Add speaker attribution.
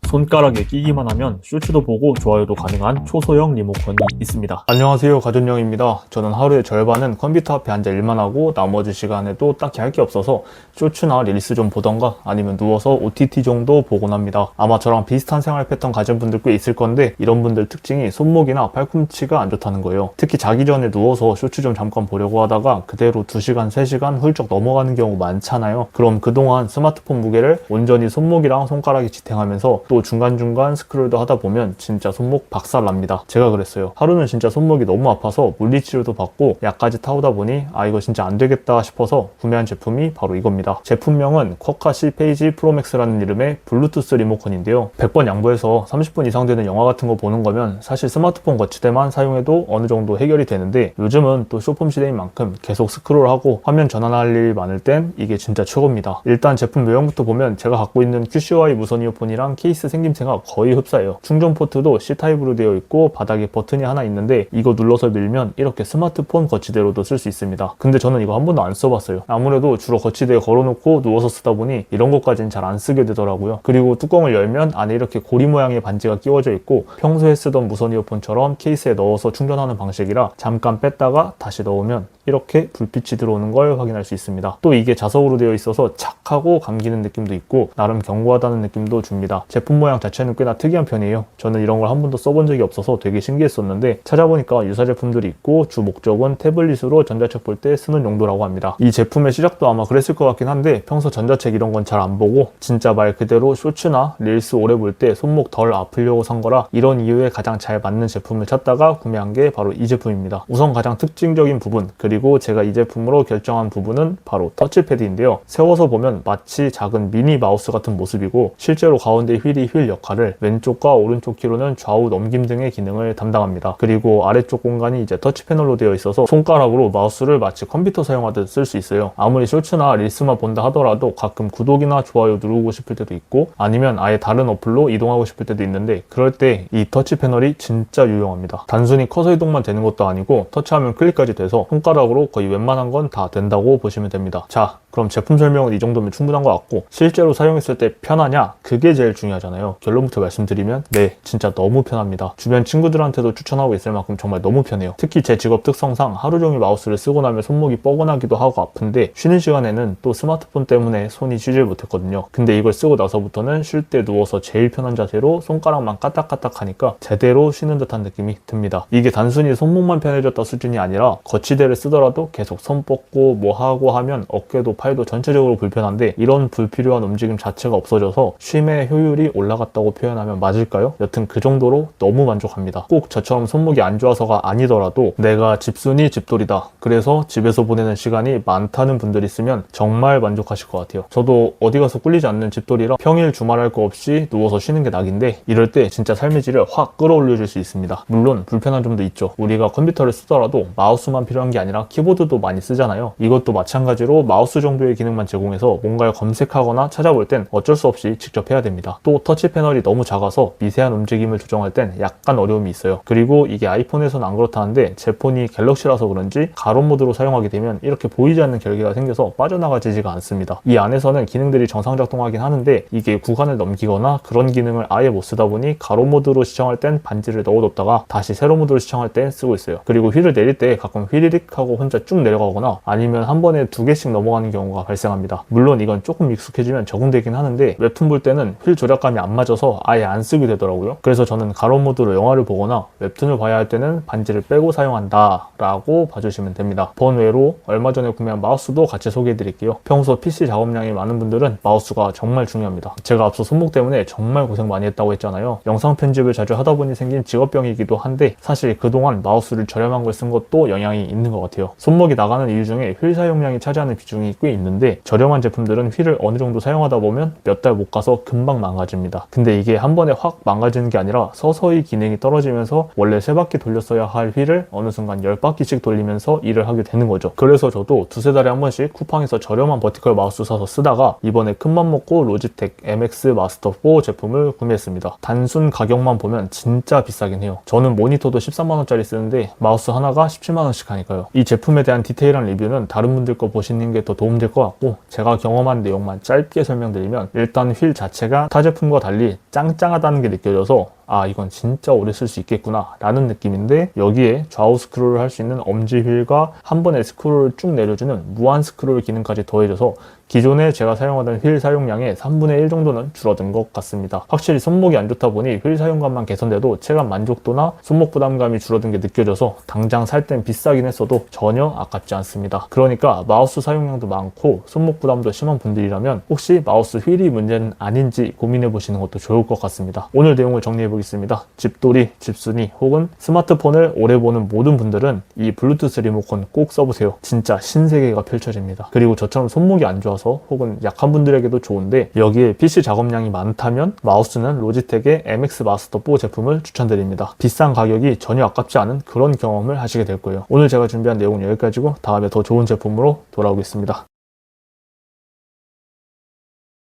Speaker 1: 손가락에 끼기만 하면 쇼츠도 보고 좋아요도 가능한 초소형 리모컨이 있습니다.
Speaker 2: 안녕하세요, 가준영입니다. 저는 하루의 절반은 컴퓨터 앞에 앉아 일만 하고 나머지 시간에도 딱히 할 게 없어서 쇼츠나 릴스 좀 보던가 아니면 누워서 OTT 정도 보곤 합니다. 아마 저랑 비슷한 생활 패턴 가진 분들 꽤 있을 건데 이런 분들 특징이 손목이나 팔꿈치가 안 좋다는 거예요. 특히 자기 전에 누워서 쇼츠 좀 잠깐 보려고 하다가 그대로 2시간, 3시간 훌쩍 넘어가는 경우 많잖아요. 그럼 그동안 스마트폰 무게를 온전히 손목이랑 손가락이 지탱하면서 또 중간중간 스크롤도 하다 보면 진짜 손목 박살납니다. 제가 그랬어요. 하루는 진짜 손목이 너무 아파서 물리치료도 받고 약까지 타오다 보니 이거 진짜 안 되겠다 싶어서 구매한 제품이 바로 이겁니다. 제품명은 쿼카시 페이지 프로맥스라는 이름의 블루투스 리모컨인데요. 100번 양보해서 30분 이상 되는 영화 같은 거 보는 거면 사실 스마트폰 거치대만 사용해도 어느 정도 해결이 되는데 요즘은 또 쇼폼 시대인 만큼 계속 스크롤하고 화면 전환할 일이 많을 땐 이게 진짜 최고입니다. 일단 제품 외형부터 보면 제가 갖고 있는 QCY 무선 이어폰이랑 케이스 생김새가 거의 흡사해요. 충전 포트도 C타입으로 되어 있고 바닥에 버튼이 하나 있는데 이거 눌러서 밀면 이렇게 스마트폰 거치대로도 쓸 수 있습니다. 근데 저는 이거 한 번도 안 써봤어요. 아무래도 주로 거치대에 걸어놓고 누워서 쓰다 보니 이런 것까지는 잘 안 쓰게 되더라고요. 그리고 뚜껑을 열면 안에 이렇게 고리 모양의 반지가 끼워져 있고 평소에 쓰던 무선 이어폰처럼 케이스에 넣어서 충전하는 방식이라 잠깐 뺐다가 다시 넣으면 이렇게 불빛이 들어오는 걸 확인할 수 있습니다. 또 이게 자석으로 되어 있어서 착 하고 감기는 느낌도 있고 나름 견고하다는 느낌도 줍니다. 제품 모양 자체는 꽤나 특이한 편이에요. 저는 이런 걸 한 번도 써본 적이 없어서 되게 신기했었는데 찾아보니까 유사 제품들이 있고 주 목적은 태블릿으로 전자책 볼 때 쓰는 용도라고 합니다. 이 제품의 시작도 아마 그랬을 것 같긴 한데 평소 전자책 이런 건 잘 안 보고 진짜 말 그대로 쇼츠나 릴스 오래 볼 때 손목 덜 아프려고 산 거라 이런 이유에 가장 잘 맞는 제품을 찾다가 구매한 게 바로 이 제품입니다. 우선 가장 특징적인 부분 그리고 제가 이 제품으로 결정한 부분은 바로 터치패드인데요. 세워서 보면 마치 작은 미니 마우스 같은 모습이고 실제로 가운데 휠이 휠 역할을 왼쪽과 오른쪽 키로는 좌우 넘김 등의 기능을 담당합니다. 그리고 아래쪽 공간이 이제 터치 패널로 되어 있어서 손가락으로 마우스를 마치 컴퓨터 사용하듯 쓸 수 있어요. 아무리 쇼츠나 릴스만 본다 하더라도 가끔 구독이나 좋아요 누르고 싶을 때도 있고 아니면 아예 다른 어플로 이동하고 싶을 때도 있는데 그럴 때 이 터치 패널이 진짜 유용합니다. 단순히 커서 이동만 되는 것도 아니고 터치하면 클릭까지 돼서 손가락으로 거의 웬만한 건 다 된다고 보시면 됩니다. 자, 그럼 제품 설명은 이 정도면 충분한 것 같고 실제로 사용했을 때 편하냐? 그게 제일 중요하잖아요. 결론부터 말씀드리면 네, 진짜 너무 편합니다. 주변 친구들한테도 추천하고 있을 만큼 정말 너무 편해요. 특히 제 직업 특성상 하루 종일 마우스를 쓰고 나면 손목이 뻐근하기도 하고 아픈데 쉬는 시간에는 또 스마트폰 때문에 손이 쉬질 못했거든요. 근데 이걸 쓰고 나서부터는 쉴 때 누워서 제일 편한 자세로 손가락만 까딱까딱 하니까 제대로 쉬는 듯한 느낌이 듭니다. 이게 단순히 손목만 편해졌다 수준이 아니라 거치대를 쓰더라도 계속 손 뻗고 뭐 하고 하면 어깨도 팔도 전체적으로 불편한데 이런 불필요한 움직임 자체가 없어져서 쉼의 효율이 올라갔다고 표현하면 맞을까요? 여튼 그 정도로 너무 만족합니다. 꼭 저처럼 손목이 안 좋아서가 아니더라도 내가 집순이 집돌이다. 그래서 집에서 보내는 시간이 많다는 분들 있으면 정말 만족하실 것 같아요. 저도 어디 가서 꿀리지 않는 집돌이라 평일 주말할 거 없이 누워서 쉬는 게 낙인데 이럴 때 진짜 삶의 질을 확 끌어올려줄 수 있습니다. 물론 불편한 점도 있죠. 우리가 컴퓨터를 쓰더라도 마우스만 필요한 게 아니라 키보드도 많이 쓰잖아요. 이것도 마찬가지로 마우스 정도의 기능만 제공해서 뭔가를 검색하거나 찾아볼 땐 어쩔 수 없이 직접 해야 됩니다. 또 터치 패널이 너무 작아서 미세한 움직임을 조정할 땐 약간 어려움이 있어요. 그리고 이게 아이폰에서는 안 그렇다는데 제 폰이 갤럭시라서 그런지 가로 모드로 사용하게 되면 이렇게 보이지 않는 결계가 생겨서 빠져나가지지가 않습니다. 이 안에서는 기능들이 정상 작동하긴 하는데 이게 구간을 넘기거나 그런 기능을 아예 못 쓰다 보니 가로 모드로 시청할 땐 반지를 넣어뒀다가 다시 세로 모드로 시청할 땐 쓰고 있어요. 그리고 휠을 내릴 때 가끔 휘리릭 하고 혼자 쭉 내려가거나 아니면 한 번에 2개씩 넘어가는 경우가 발생합니다. 물론 이건 조금 익숙해지면 적응되긴 하는데 웹툰 볼 때는 휠 조작감이 안 맞아서 아예 안 쓰게 되더라고요. 그래서 저는 가로 모드로 영화를 보거나 웹툰을 봐야 할 때는 반지를 빼고 사용한다 라고 봐주시면 됩니다. 번외로 얼마 전에 구매한 마우스도 같이 소개해 드릴게요. 평소 PC 작업량이 많은 분들은 마우스가 정말 중요합니다. 제가 앞서 손목 때문에 정말 고생 많이 했다고 했잖아요. 영상 편집을 자주 하다 보니 생긴 직업병이기도 한데 사실 그동안 마우스를 저렴한 걸 쓴 것도 영향이 있는 것 같아요. 손목이 나가는 이유 중에 휠 사용량이 차지하는 비중이 꽤 있는데 저렴한 제품들은 휠을 어느 정도 사용하다 보면 몇 달 못 가서 금방 망가집니다. 근데 이게 한 번에 확 망가지는 게 아니라 서서히 기능이 떨어지면서 원래 3바퀴 돌렸어야 할 휠을 어느 순간 10바퀴씩 돌리면서 일을 하게 되는 거죠. 그래서 저도 두세 달에 한 번씩 쿠팡에서 저렴한 버티컬 마우스 사서 쓰다가 이번에 큰맘 먹고 로지텍 MX 마스터 4 제품을 구매했습니다. 단순 가격만 보면 진짜 비싸긴 해요. 저는 모니터도 13만원짜리 쓰는데 마우스 하나가 17만원씩 하니까요. 이 제품에 대한 디테일한 리뷰는 다른 분들 거 보시는 게 더 도움될 것 같고 제가 경험한 내용만 짧게 설명드리면 일단 휠 자체가 타 제품과 손목과 달리 짱짱하다는 게 느껴져서 아 이건 진짜 오래 쓸 수 있겠구나 라는 느낌인데, 여기에 좌우 스크롤을 할 수 있는 엄지 휠과 한 번에 스크롤을 쭉 내려주는 무한 스크롤 기능까지 더해져서 기존에 제가 사용하던 휠 사용량의 3분의 1 정도는 줄어든 것 같습니다. 확실히 손목이 안 좋다 보니 휠 사용감만 개선돼도 체감 만족도나 손목 부담감이 줄어든 게 느껴져서 당장 살 땐 비싸긴 했어도 전혀 아깝지 않습니다. 그러니까 마우스 사용량도 많고 손목 부담도 심한 분들이라면 혹시 마우스 휠이 문제는 아닌지 고민해 보시는 것도 좋을 것 같습니다. 오늘 내용을 정리해 보겠습니다. 집돌이, 집순이 혹은 스마트폰을 오래 보는 모든 분들은 이 블루투스 리모컨 꼭 써보세요. 진짜 신세계가 펼쳐집니다. 그리고 저처럼 손목이 안 좋아서 혹은 약한 분들에게도 좋은데, 여기에 PC 작업량이 많다면 마우스는 로지텍의 MX 마스터 4 제품을 추천드립니다. 비싼 가격이 전혀 아깝지 않은 그런 경험을 하시게 될 거예요. 오늘 제가 준비한 내용은 여기까지고 다음에 더 좋은 제품으로 돌아오겠습니다.